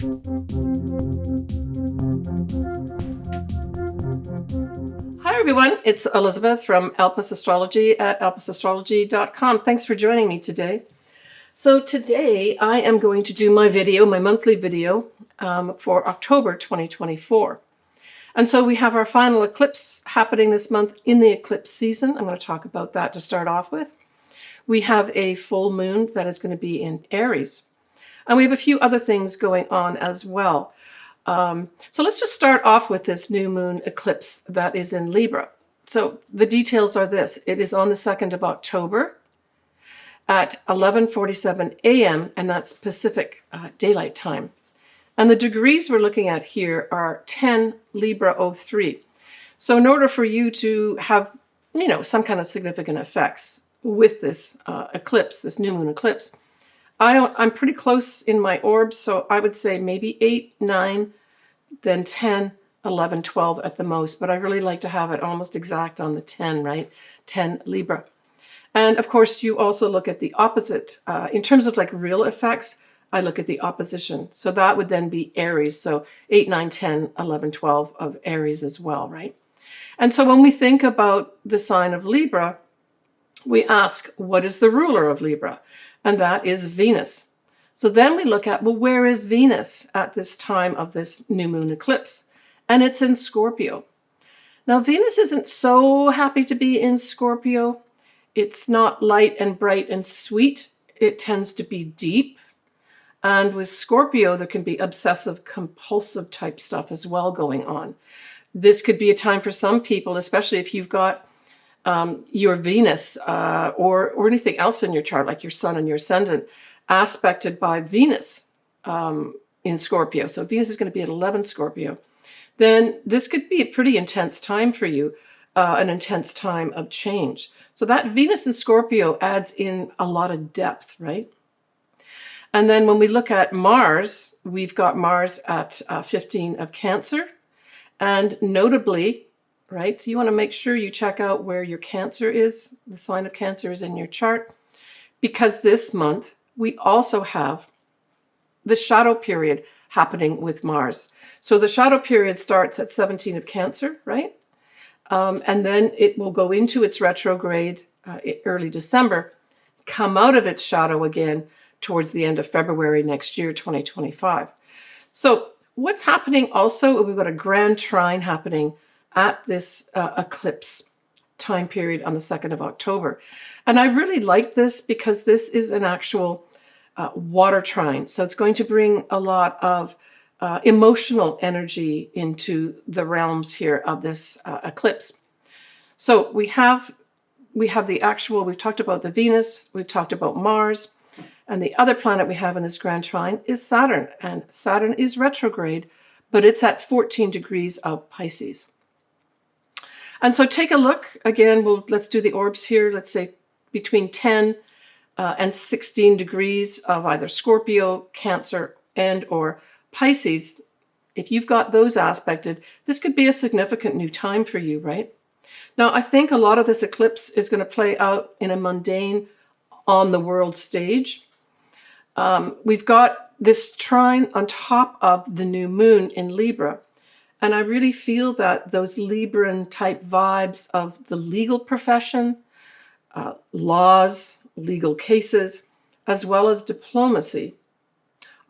Hi everyone, it's Elizabeth from Elpis Astrology at elpisastrology.com. Thanks for joining me today. So today I am going to do my video, my monthly video for October 2024. And so we have our final eclipse happening this month in the eclipse season. I'm going to talk about that to start off with. We have a full moon that is going to be in Aries. And we have a few other things going on as well. So let's just start off with this new moon eclipse that is in Libra. So the details are this. It is on the 2nd of October at 11:47 a.m. and that's Pacific Daylight Time. And the degrees we're looking at here are 10 Libra 03. So in order for you to have, some kind of significant effects with this eclipse, this new moon eclipse, I'm pretty close in my orbs, so I would say maybe 8, 9, then 10, 11, 12 at the most. But I really like to have it almost exact on the 10, right? 10 Libra. And of course, you also look at the opposite. In terms of like real effects, I look at the opposition. So that would then be Aries. So 8, 9, 10, 11, 12 of Aries as well, right? And so when we think about the sign of Libra, we ask, what is the ruler of Libra? And that is Venus. So then we look at, well, where is Venus at this time of this new moon eclipse? And it's in Scorpio. Now, Venus isn't so happy to be in Scorpio. It's not light and bright and sweet. It tends to be deep. And with Scorpio, there can be obsessive, compulsive type stuff as well going on. This could be a time for some people, especially if you've got your Venus or anything else in your chart, like your sun and your ascendant, aspected by Venus in Scorpio. So Venus is going to be at 11 Scorpio. Then this could be a pretty intense time for you, an intense time of change. So that Venus in Scorpio adds in a lot of depth, right? And then when we look at Mars, we've got Mars at 15 of Cancer. And notably, right, so you want to make sure you check out where your Cancer is, the sign of Cancer is in your chart, because this month we also have the shadow period happening with Mars. So the shadow period starts at 17 of Cancer, right? And then it will go into its retrograde early December, come out of its shadow again towards the end of February next year, 2025. So what's happening also, we've got a Grand Trine happening at this eclipse time period on the 2nd of October. And I really like this because this is an actual water trine. So it's going to bring a lot of emotional energy into the realms here of this eclipse. So we have the actual, we've talked about the Venus, we've talked about Mars, and the other planet we have in this Grand Trine is Saturn. And Saturn is retrograde, but it's at 14 degrees of Pisces. And so take a look. Again, let's do the orbs here. Let's say between 10 and 16 degrees of either Scorpio, Cancer, and or Pisces. If you've got those aspected, this could be a significant new time for you, right? Now, I think a lot of this eclipse is going to play out in a mundane, on the world stage. We've got this trine on top of the new moon in Libra. And I really feel that those Libran type vibes of the legal profession, laws, legal cases, as well as diplomacy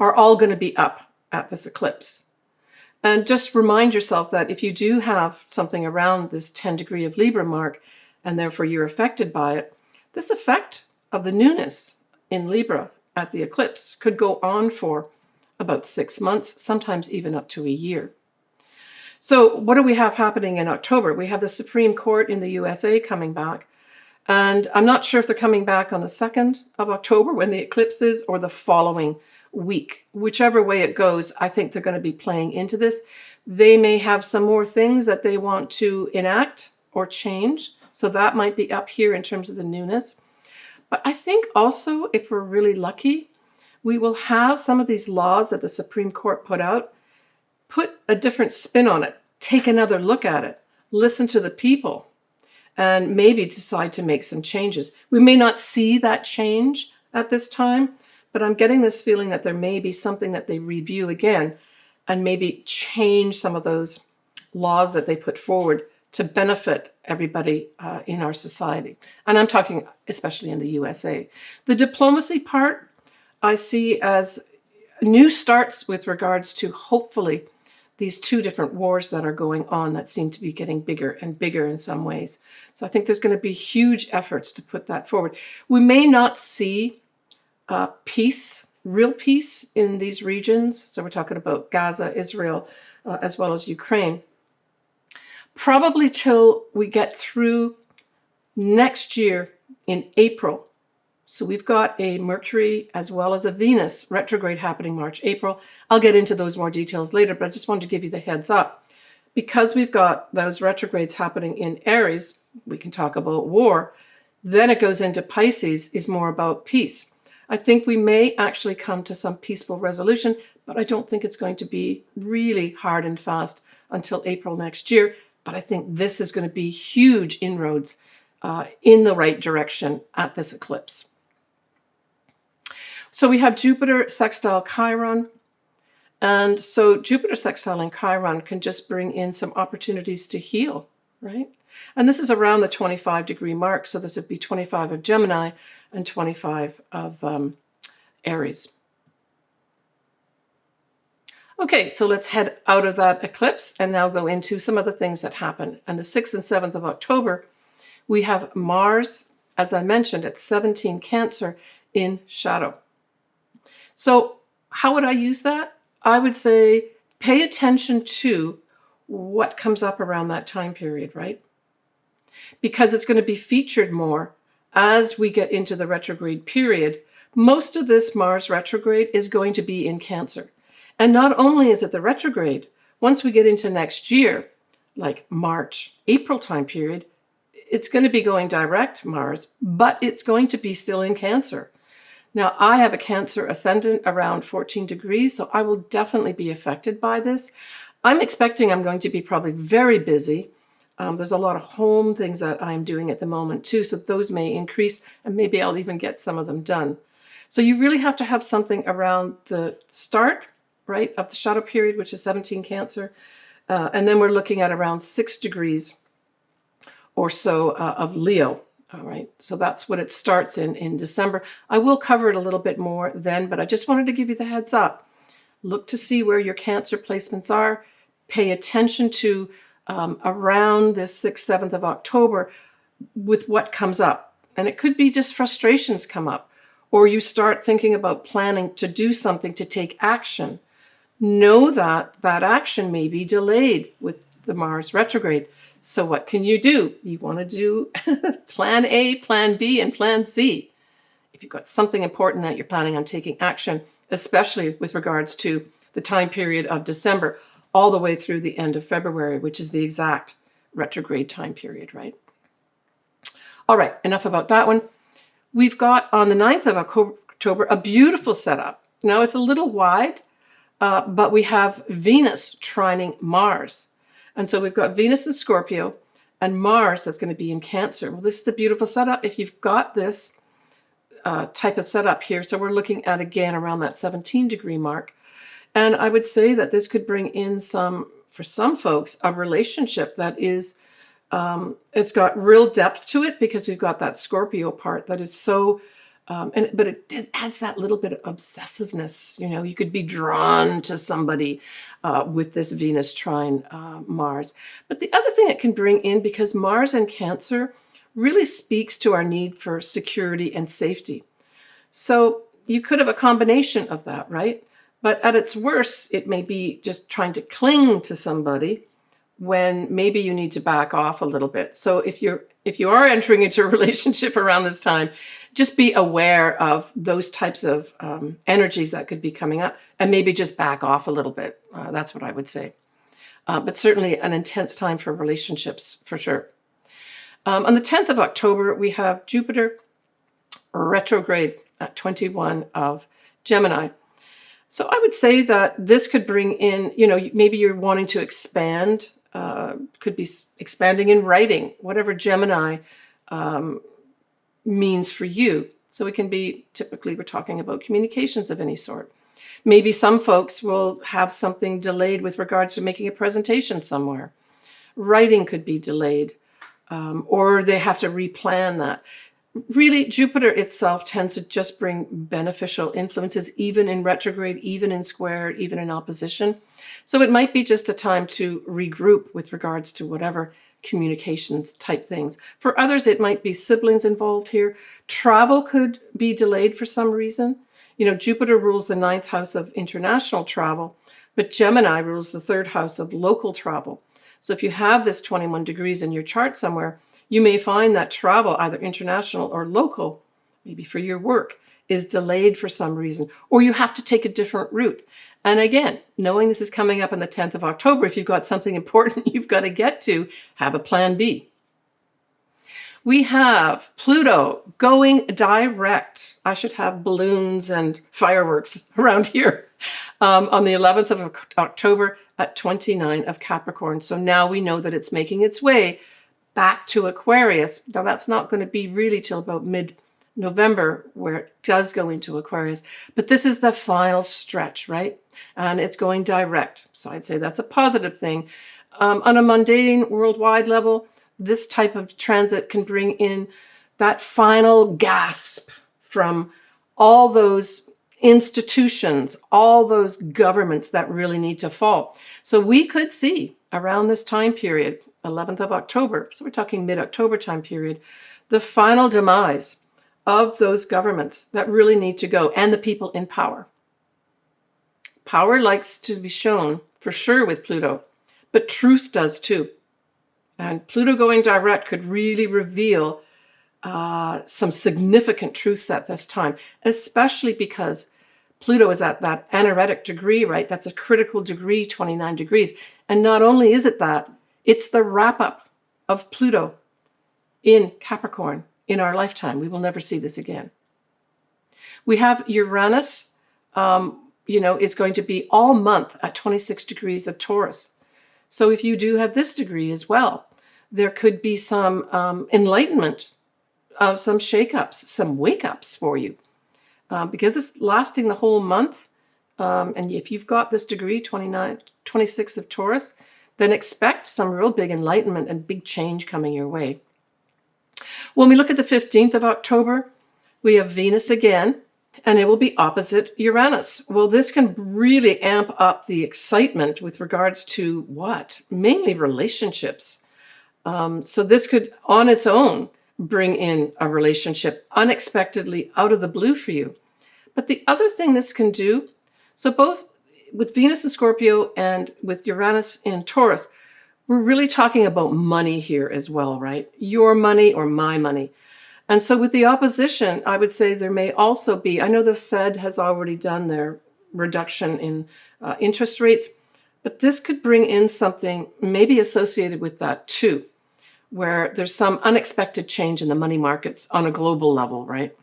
are all going to be up at this eclipse. And just remind yourself that if you do have something around this 10 degree of Libra mark, and therefore you're affected by it, this effect of the newness in Libra at the eclipse could go on for about 6 months, sometimes even up to a year. So what do we have happening in October? We have the Supreme Court in the USA coming back. And I'm not sure if they're coming back on the 2nd of October when the eclipse is, or the following week. Whichever way it goes, I think they're going to be playing into this. They may have some more things that they want to enact or change. So that might be up here in terms of the newness. But I think also, if we're really lucky, we will have some of these laws that the Supreme Court put out, put a different spin on it, take another look at it, listen to the people, and maybe decide to make some changes. We may not see that change at this time, but I'm getting this feeling that there may be something that they review again and maybe change some of those laws that they put forward to benefit everybody in our society. And I'm talking especially in the USA. The diplomacy part I see as new starts with regards to hopefully these two different wars that are going on that seem to be getting bigger and bigger in some ways. So I think there's going to be huge efforts to put that forward. We may not see peace, real peace in these regions. So we're talking about Gaza, Israel, as well as Ukraine. Probably till we get through next year in April. So we've got a Mercury as well as a Venus retrograde happening March, April. I'll get into those more details later, but I just wanted to give you the heads up. Because we've got those retrogrades happening in Aries, we can talk about war. Then it goes into Pisces, is more about peace. I think we may actually come to some peaceful resolution, but I don't think it's going to be really hard and fast until April next year. But I think this is going to be huge inroads in the right direction at this eclipse. So we have Jupiter sextile Chiron. And so Jupiter sextile and Chiron can just bring in some opportunities to heal, right? And this is around the 25-degree mark. So this would be 25 of Gemini and 25 of Aries. Okay, so let's head out of that eclipse and now go into some of the things that happen. And the 6th and 7th of October, we have Mars, as I mentioned, at 17 Cancer in shadow. So how would I use that? I would say pay attention to what comes up around that time period, right? Because it's going to be featured more as we get into the retrograde period. Most of this Mars retrograde is going to be in Cancer. And not only is it the retrograde, once we get into next year, like March, April time period, it's going to be going direct, Mars, but it's going to be still in Cancer. Now, I have a Cancer ascendant around 14 degrees, so I will definitely be affected by this. I'm expecting I'm going to be probably very busy. There's a lot of home things that I'm doing at the moment too, so those may increase, and maybe I'll even get some of them done. So you really have to have something around the start, right, of the shadow period, which is 17 Cancer. And then we're looking at around 6 degrees or so of Leo. All right, so that's what it starts in December. I will cover it a little bit more then, but I just wanted to give you the heads up. Look to see where your Cancer placements are. Pay attention to around this 6th, 7th of October with what comes up. And it could be just frustrations come up, or you start thinking about planning to do something to take action. Know that that action may be delayed with the Mars retrograde. So what can you do? You want to do plan A, plan B, and plan C. If you've got something important that you're planning on taking action, especially with regards to the time period of December, all the way through the end of February, which is the exact retrograde time period, right? All right, enough about that one. We've got on the 9th of October a beautiful setup. Now it's a little wide, but we have Venus trining Mars. And so we've got Venus in Scorpio and Mars that's going to be in Cancer. Well, this is a beautiful setup if you've got this type of setup here. So we're looking at, again, around that 17-degree mark. And I would say that this could bring in for some folks, a relationship that is, it's got real depth to it because we've got that Scorpio part that is so, but it adds that little bit of obsessiveness. You know, you could be drawn to somebody with this Venus trine Mars. But the other thing it can bring in, because Mars and Cancer really speaks to our need for security and safety. So you could have a combination of that, right? But at its worst, it may be just trying to cling to somebody when maybe you need to back off a little bit. So if you are entering into a relationship around this time, just be aware of those types of energies that could be coming up and maybe just back off a little bit. That's what I would say. But certainly an intense time for relationships, for sure. On the 10th of October, we have Jupiter retrograde at 21 of Gemini. So I would say that this could bring in, maybe you're wanting to expand, could be expanding in writing, whatever Gemini means for you. So it can be, typically we're talking about communications of any sort. Maybe some folks will have something delayed with regards to making a presentation somewhere. Writing could be delayed, or they have to replan that. Really, Jupiter itself tends to just bring beneficial influences, even in retrograde, even in square, even in opposition. So it might be just a time to regroup with regards to whatever communications type things. For others, it might be siblings involved here. Travel could be delayed for some reason. You know, Jupiter rules the 9th house of international travel, but Gemini rules the 3rd house of local travel. So if you have this 21 degrees in your chart somewhere, you may find that travel, either international or local, maybe for your work, is delayed for some reason, or you have to take a different route. And again, knowing this is coming up on the 10th of October, if you've got something important you've got to get to, have a plan B. We have Pluto going direct. I should have balloons and fireworks around here on the 11th of October at 29 of Capricorn. So now we know that it's making its way back to Aquarius. Now that's not going to be really till about mid-November where it does go into Aquarius. But this is the final stretch, right? And it's going direct. So I'd say that's a positive thing. On a mundane worldwide level, this type of transit can bring in that final gasp from all those institutions, all those governments that really need to fall. So we could see around this time period, 11th of October, so we're talking mid-October time period, the final demise of those governments that really need to go, and the people in power. Power likes to be shown, for sure, with Pluto, but truth does too. And Pluto going direct could really reveal some significant truths at this time, especially because Pluto is at that anaretic degree, right? That's a critical degree, 29 degrees. And not only is it that, it's the wrap-up of Pluto in Capricorn in our lifetime. We will never see this again. We have Uranus, is going to be all month at 26 degrees of Taurus. So if you do have this degree as well, there could be some enlightenment, some shakeups, some wake-ups for you. Because it's lasting the whole month, and if you've got this degree, 26 of Taurus, then expect some real big enlightenment and big change coming your way. When we look at the 15th of October, we have Venus again, and it will be opposite Uranus. Well, this can really amp up the excitement with regards to what? Mainly relationships. So this could, on its own, bring in a relationship unexpectedly out of the blue for you. But the other thing this can do, so both with Venus in Scorpio and with Uranus in Taurus, we're really talking about money here as well, right? Your money or my money. And so with the opposition, I would say there may also be, I know the Fed has already done their reduction in interest rates, but this could bring in something maybe associated with that too, where there's some unexpected change in the money markets on a global level, right?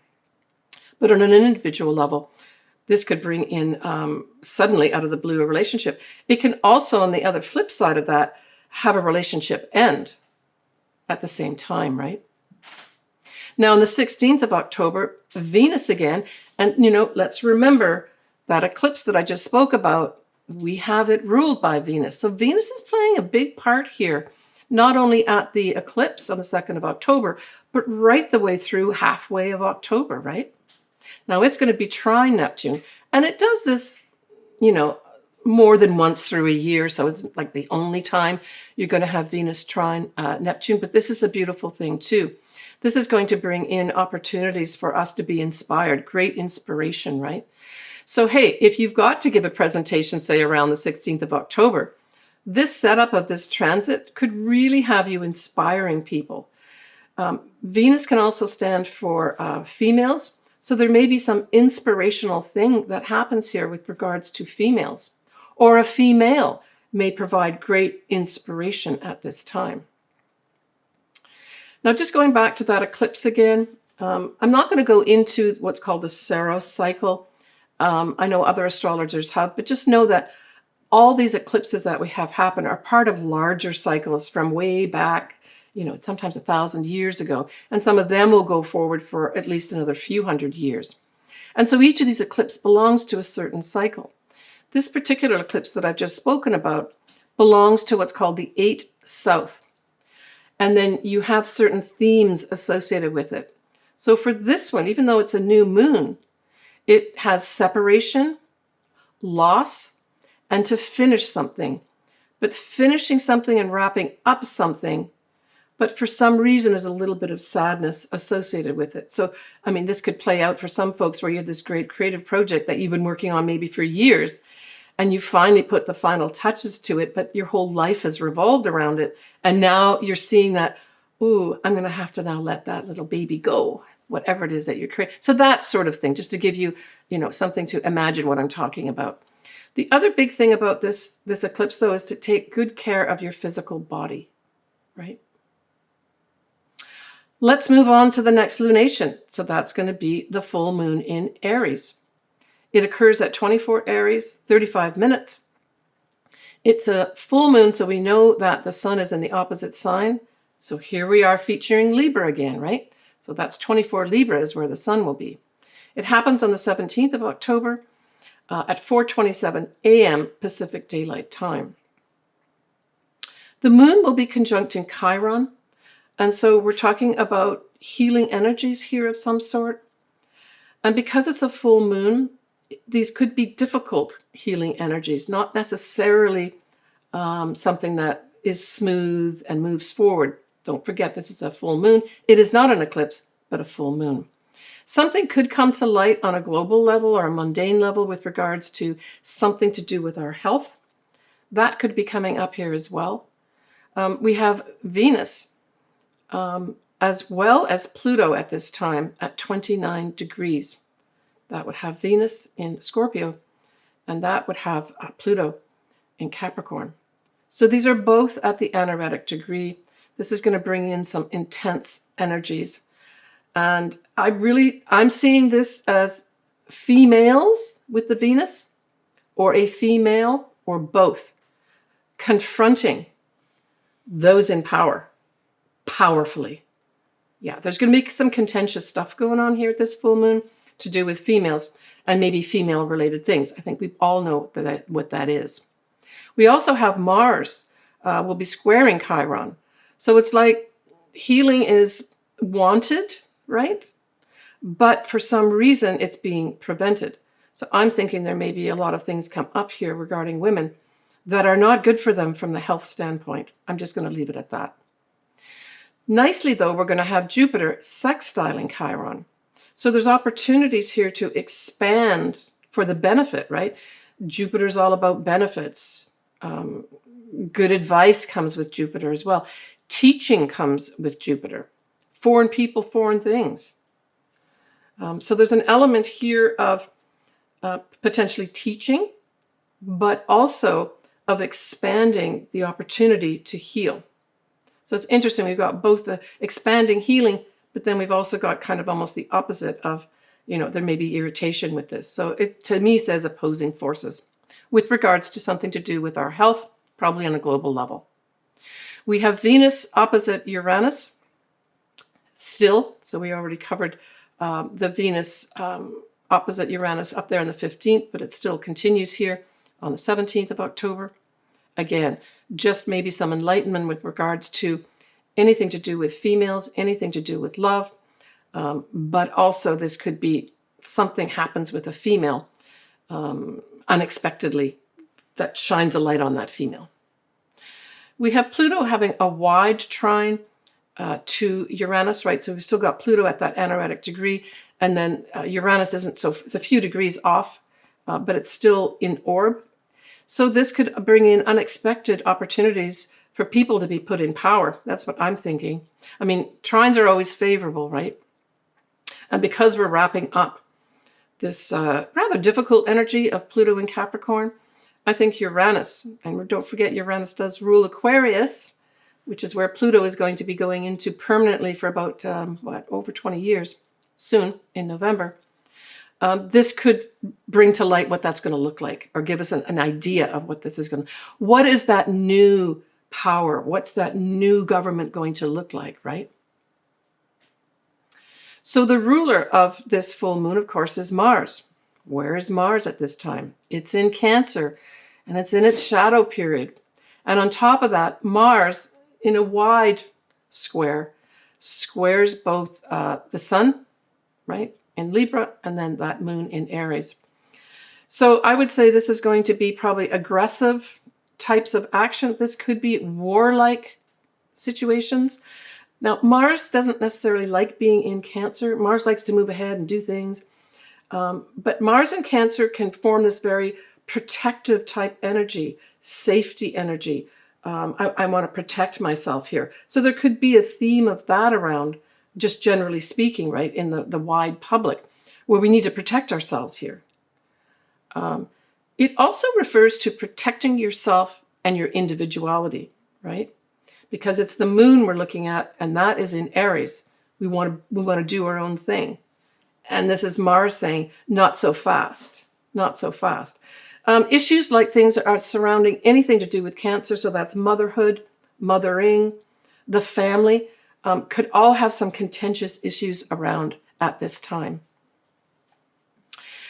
But on an individual level, this could bring in suddenly out of the blue a relationship. It can also, on the other flip side of that, have a relationship end at the same time, right? Now, on the 16th of October, Venus again, and let's remember that eclipse that I just spoke about, we have it ruled by Venus. So Venus is playing a big part here, not only at the eclipse on the 2nd of October, but right the way through halfway of October, right? Now it's going to be trine Neptune, and it does this, more than once through a year. So it's like the only time you're going to have Venus trine Neptune, but this is a beautiful thing too. This is going to bring in opportunities for us to be inspired, great inspiration, right? So, hey, if you've got to give a presentation, say around the 16th of October, this setup of this transit could really have you inspiring people. Venus can also stand for females. So there may be some inspirational thing that happens here with regards to females. Or a female may provide great inspiration at this time. Now, just going back to that eclipse again, I'm not going to go into what's called the Saros cycle. I know other astrologers have, but just know that all these eclipses that we have happen are part of larger cycles from way back sometimes 1,000 years ago. And some of them will go forward for at least another few hundred years. And so each of these eclipses belongs to a certain cycle. This particular eclipse that I've just spoken about belongs to what's called the 8 South. And then you have certain themes associated with it. So for this one, even though it's a new moon, it has separation, loss, and to finish something. But finishing something and wrapping up something, but for some reason there's a little bit of sadness associated with it. So, this could play out for some folks where you have this great creative project that you've been working on maybe for years, and you finally put the final touches to it, but your whole life has revolved around it. And now you're seeing that, ooh, I'm going to have to now let that little baby go, whatever it is that you're creating. So that sort of thing, just to give you, something to imagine what I'm talking about. The other big thing about this eclipse, though, is to take good care of your physical body, right? Let's move on to the next lunation. So that's going to be the full moon in Aries. It occurs at 24 Aries, 35 minutes. It's a full moon, so we know that the sun is in the opposite sign. So here we are featuring Libra again, right? So that's 24 Libra is where the sun will be. It happens on the 17th of October at 4:27 a.m. Pacific Daylight Time. The moon will be conjunct in Chiron, and so we're talking about healing energies here of some sort. And because it's a full moon, these could be difficult healing energies, not necessarily something that is smooth and moves forward. Don't forget, this is a full moon. It is not an eclipse, but a full moon. Something could come to light on a global level or a mundane level with regards to something to do with our health. That could be coming up here as well. We have Venus, as well as Pluto at this time at 29 degrees. That would have Venus in Scorpio, and that would have Pluto in Capricorn. So these are both at the anaretic degree. This is going to bring in some intense energies. And I'm seeing this as females with the Venus, or a female, or both, confronting those in power powerfully. Yeah, there's going to be some contentious stuff going on here at this full moon to do with females and maybe female-related things. I think we all know what that is. We also have Mars will be squaring Chiron. So it's like healing is wanted, right? But for some reason, it's being prevented. So I'm thinking there may be a lot of things come up here regarding women that are not good for them from the health standpoint. I'm just going to leave it at that. Nicely, though, we're going to have Jupiter sextiling Chiron. So there's opportunities here to expand for the benefit, right? Jupiter's all about benefits. Good advice comes with Jupiter as well. Teaching comes with Jupiter. Foreign people, foreign things. So there's an element here of potentially teaching, but also of expanding the opportunity to heal. So it's interesting. We've got both the expanding healing, but then we've also got kind of almost the opposite of, there may be irritation with this. So it, to me, says opposing forces with regards to something to do with our health, probably on a global level. We have Venus opposite Uranus still. So we already covered the Venus opposite Uranus up there on the 15th, but it still continues here on the 17th of October. Again, just maybe some enlightenment with regards to anything to do with females, anything to do with love, but also this could be something happens with a female unexpectedly that shines a light on that female. We have Pluto having a wide trine to Uranus, right? So we've still got Pluto at that anaretic degree, and then Uranus isn't, so it's a few degrees off, but it's still in orb. So this could bring in unexpected opportunities for people to be put in power. That's what I'm thinking. I mean, trines are always favorable, right? And because we're wrapping up this rather difficult energy of Pluto in Capricorn, I think Uranus, and don't forget Uranus does rule Aquarius, which is where Pluto is going to be going into permanently for about, over 20 years, soon in November. This could bring to light what that's going to look like, or give us an idea of what this is going to. What is that new power? What's that new government going to look like, right? So the ruler of this full moon, of course, is Mars. Where is Mars at this time? It's in Cancer, and it's in its shadow period. And on top of that, Mars, in a wide square, squares both the sun, right, in Libra, and then that moon in Aries. So I would say this is going to be probably aggressive types of action. This could be warlike situations. Now, Mars doesn't necessarily like being in Cancer. Mars likes to move ahead and do things. But Mars in Cancer can form this very protective type energy, safety energy. I want to protect myself here. So there could be a theme of that around, just generally speaking, right, in the wide public, where we need to protect ourselves here. It also refers to protecting yourself and your individuality, right? Because it's the moon we're looking at, and that is in Aries. We want to do our own thing. And this is Mars saying, not so fast, not so fast. Issues like things are surrounding anything to do with Cancer, so that's motherhood, mothering, the family, could all have some contentious issues around at this time.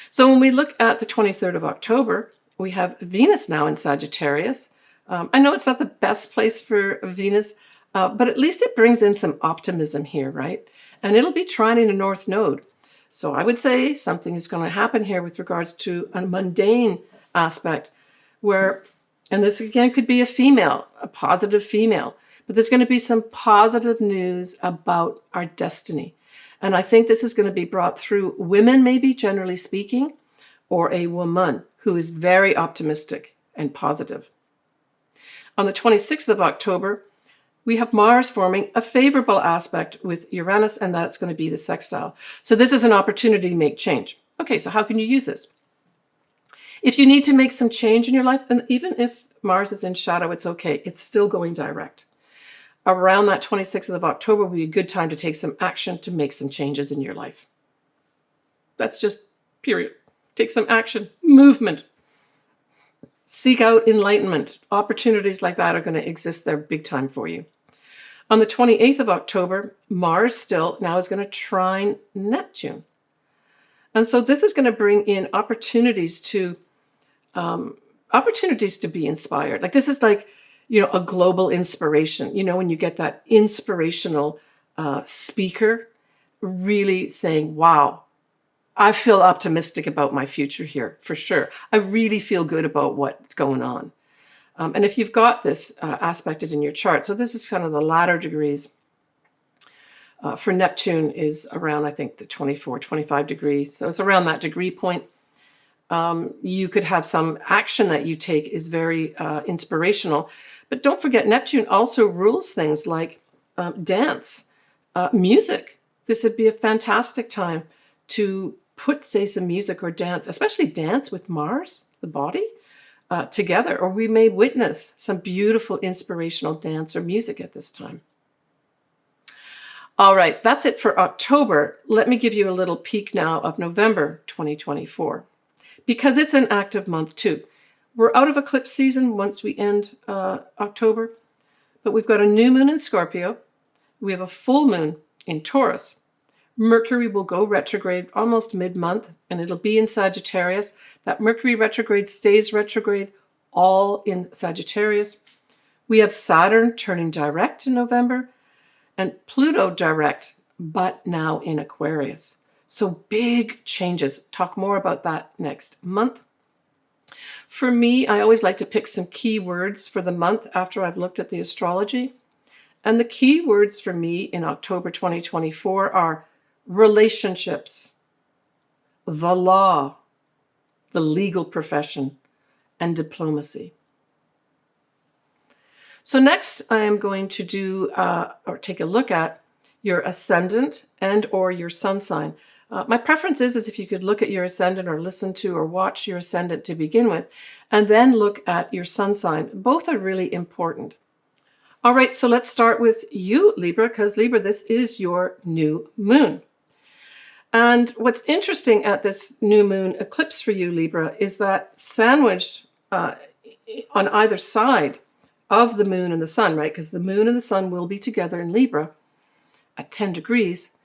So when we look at the 23rd of October, we have Venus now in Sagittarius. I know it's not the best place for Venus, but at least it brings in some optimism here, right? And it'll be trining a North Node. So I would say something is going to happen here with regards to a mundane aspect where, and this again could be a female, a positive female, but there's going to be some positive news about our destiny. And I think this is going to be brought through women, maybe generally speaking, or a woman who is very optimistic and positive. On the 26th of October, we have Mars forming a favorable aspect with Uranus, and that's going to be the sextile. So this is an opportunity to make change. Okay, so how can you use this? If you need to make some change in your life, and even if Mars is in shadow, it's okay. It's still going direct. Around that 26th of October will be a good time to take some action to make some changes in your life. That's just period. Take some action, movement. Seek out enlightenment. Opportunities like that are going to exist there big time for you. On the 28th of October, Mars still now is going to trine Neptune. And so this is going to bring in opportunities to be inspired. Like this is like, a global inspiration. When you get that inspirational speaker really saying, wow, I feel optimistic about my future here, for sure. I really feel good about what's going on. And if you've got this aspected in your chart, so this is kind of the latter degrees. For Neptune is around, I think, the 24, 25 degrees. So it's around that degree point. You could have some action that you take is very inspirational. But don't forget, Neptune also rules things like dance, music. This would be a fantastic time to put, say, some music or dance, especially dance with Mars, the body, together. Or we may witness some beautiful inspirational dance or music at this time. All right, that's it for October. Let me give you a little peek now of November 2024, because it's an active month too. We're out of eclipse season once we end October, but we've got a new moon in Scorpio. We have a full moon in Taurus. Mercury will go retrograde almost mid-month, and it'll be in Sagittarius. That Mercury retrograde stays retrograde, all in Sagittarius. We have Saturn turning direct in November, and Pluto direct, but now in Aquarius. So big changes. Talk more about that next month. For me, I always like to pick some key words for the month after I've looked at the astrology. And the key words for me in October 2024 are relationships, the law, the legal profession, and diplomacy. So next, I am going to do or take a look at your ascendant and or your sun sign. My preference is if you could look at your ascendant or listen to or watch your ascendant to begin with, and then look at your sun sign. Both are really important. All right, so let's start with you, Libra, because Libra, this is your new moon. And what's interesting at this new moon eclipse for you, Libra, is that sandwiched on either side of the moon and the sun, right? Because the moon and the sun will be together in Libra at 10 degrees.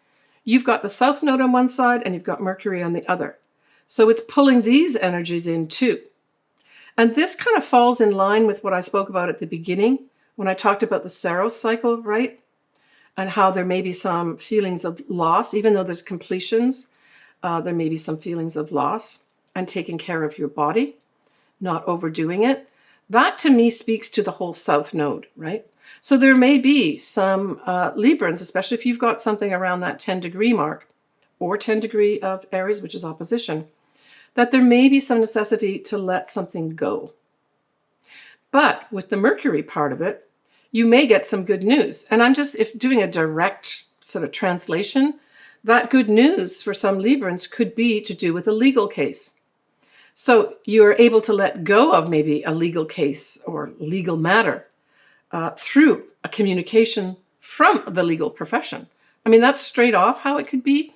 You've got the south node on one side and you've got Mercury on the other. So it's pulling these energies in too. And this kind of falls in line with what I spoke about at the beginning when I talked about the Saros cycle, right? And how there may be some feelings of loss, even though there's completions, there may be some feelings of loss and taking care of your body, not overdoing it. That to me speaks to the whole south node, right? So there may be some Librans, especially if you've got something around that 10 degree mark or 10 degree of Aries, which is opposition, that there may be some necessity to let something go. But with the Mercury part of it, you may get some good news. And I'm just doing a direct sort of translation. That good news for some Librans could be to do with a legal case. So you are able to let go of maybe a legal case or legal matter through a communication from the legal profession. I mean, that's straight off how it could be.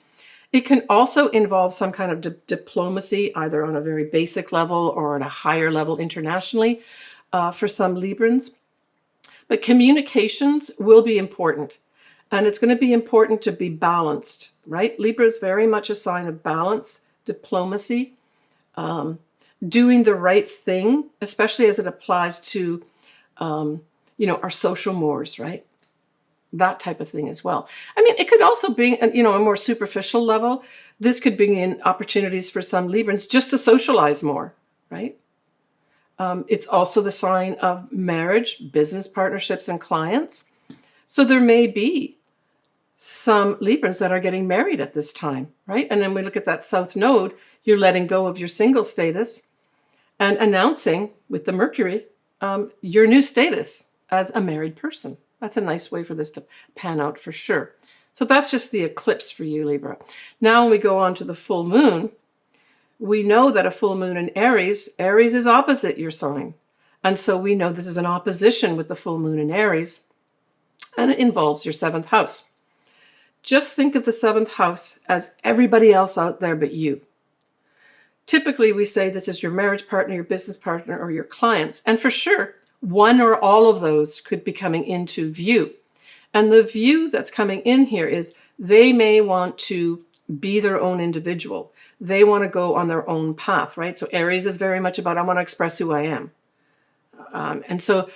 It can also involve some kind of diplomacy, either on a very basic level or at a higher level internationally for some Librans. But communications will be important. And it's going to be important to be balanced, right? Libra is very much a sign of balance, diplomacy, doing the right thing, especially as it applies to, our social mores, right? That type of thing as well. I mean, it could also be, a more superficial level. This could bring in opportunities for some Librans just to socialize more, right? It's also the sign of marriage, business partnerships, and clients. So there may be some Librans that are getting married at this time, right? And then we look at that south node, you're letting go of your single status and announcing with the Mercury your new status as a married person. That's a nice way for this to pan out for sure. So that's just the eclipse for you, Libra. Now when we go on to the full moon, we know that a full moon in Aries is opposite your sign. And so we know this is an opposition with the full moon in Aries, and it involves your 7th house. Just think of the 7th house as everybody else out there but you. Typically, we say this is your marriage partner, your business partner, or your clients. And for sure, one or all of those could be coming into view. And the view that's coming in here is they may want to be their own individual. They want to go on their own path, right? So Aries is very much about, I want to express who I am. And so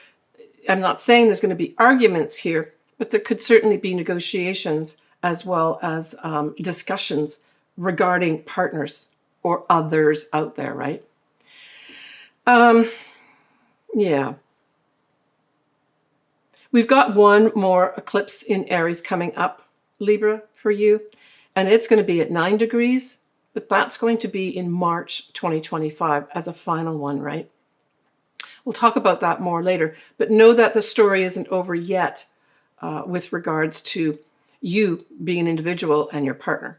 I'm not saying there's going to be arguments here, but there could certainly be negotiations as well as discussions regarding partners or others out there, right? Yeah. We've got one more eclipse in Aries coming up, Libra, for you. And it's going to be at 9 degrees, but that's going to be in March 2025 as a final one, right? We'll talk about that more later, but know that the story isn't over yet with regards to you being an individual and your partner.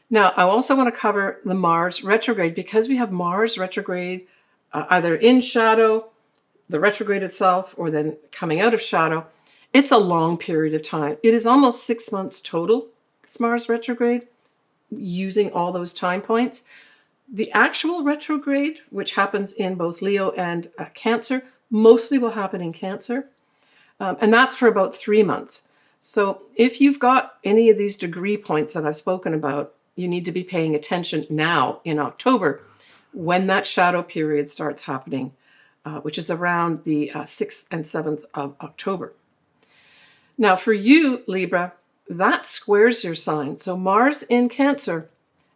Now, I also want to cover the Mars retrograde because we have Mars retrograde either in shadow, the retrograde itself, or then coming out of shadow. It's a long period of time. It is almost 6 months total, this Mars retrograde, using all those time points. The actual retrograde, which happens in both Leo and Cancer, mostly will happen in Cancer. And that's for about 3 months. So if you've got any of these degree points that I've spoken about, you need to be paying attention now in October when that shadow period starts happening, which is around the 6th and 7th of October. Now for you, Libra, that squares your sign. So Mars in Cancer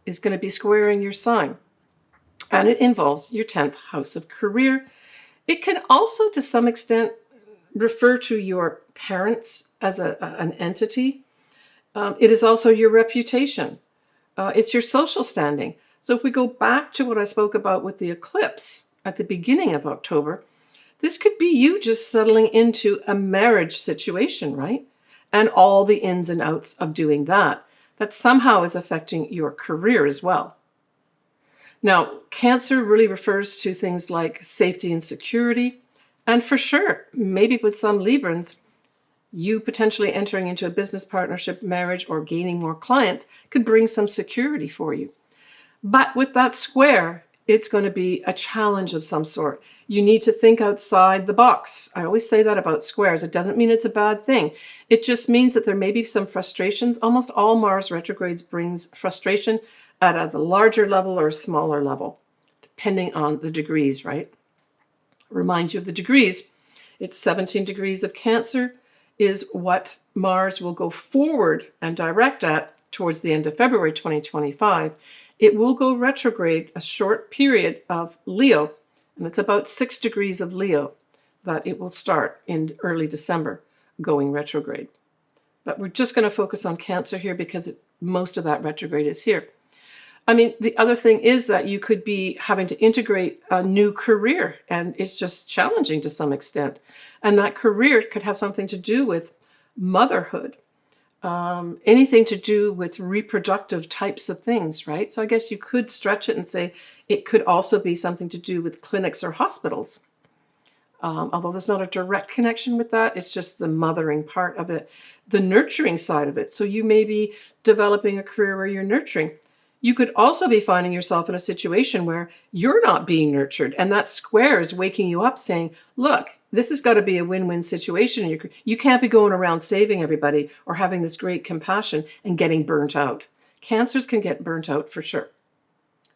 is going to be squaring your sign. And it involves your 10th house of career. It can also, to some extent, refer to your parents as an entity. It is also your reputation. It's your social standing. So if we go back to what I spoke about with the eclipse at the beginning of October, this could be you just settling into a marriage situation, right? And all the ins and outs of doing that somehow is affecting your career as well. Now, Cancer really refers to things like safety and security. And for sure, maybe with some Librans, you potentially entering into a business partnership, marriage, or gaining more clients could bring some security for you. But with that square, it's going to be a challenge of some sort. You need to think outside the box. I always say that about squares. It doesn't mean it's a bad thing. It just means that there may be some frustrations. Almost all Mars retrogrades brings frustration at a larger level or a smaller level, depending on the degrees, right? Remind you of the degrees. It's 17 degrees of Cancer is what Mars will go forward and direct at towards the end of February 2025. It will go retrograde a short period of Leo, and it's about 6 degrees of Leo that it will start in early December going retrograde. But we're just going to focus on Cancer here because most of that retrograde is here. I mean, the other thing is that you could be having to integrate a new career, and it's just challenging to some extent. And that career could have something to do with motherhood, anything to do with reproductive types of things, right? So I guess you could stretch it and say it could also be something to do with clinics or hospitals. Although there's not a direct connection with that, it's just the mothering part of it, the nurturing side of it. So you may be developing a career where you're nurturing. You could also be finding yourself in a situation where you're not being nurtured, and that square is waking you up saying, look, this has got to be a win-win situation. You can't be going around saving everybody or having this great compassion and getting burnt out. Cancers can get burnt out for sure.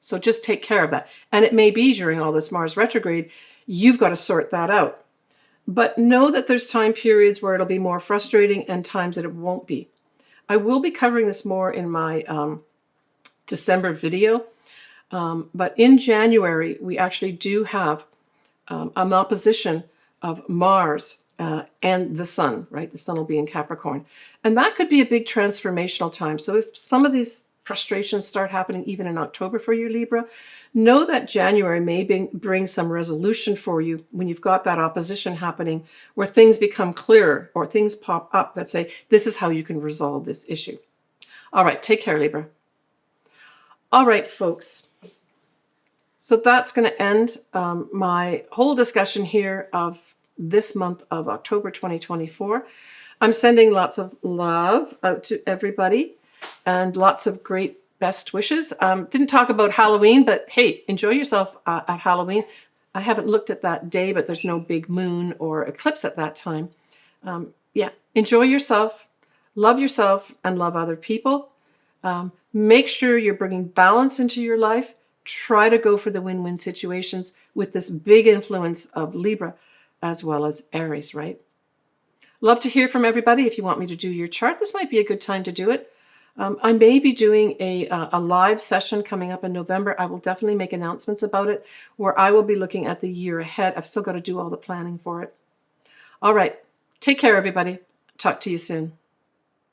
So just take care of that. And it may be during all this Mars retrograde, you've got to sort that out. But know that there's time periods where it'll be more frustrating and times that it won't be. I will be covering this more in my December video. But in January, we actually do have an opposition of Mars and the Sun, right? The Sun will be in Capricorn. And that could be a big transformational time. So if some of these frustrations start happening even in October for you, Libra, know that January may bring some resolution for you when you've got that opposition happening where things become clearer or things pop up that say, this is how you can resolve this issue. All right, take care, Libra. All right, folks. So that's going to end my whole discussion here of this month of October 2024. I'm sending lots of love out to everybody and lots of great best wishes. Didn't talk about Halloween, but hey, enjoy yourself at Halloween. I haven't looked at that day, but there's no big moon or eclipse at that time. Yeah, enjoy yourself, and love other people. Make sure you're bringing balance into your life. Try to go for the win-win situations with this big influence of Libra as well as Aries, right? Love to hear from everybody. If you want me to do your chart, this might be a good time to do it. I may be doing a live session coming up in November. I will definitely make announcements about it where I will be looking at the year ahead. I've still got to do all the planning for it. All right. Take care, everybody. Talk to you soon.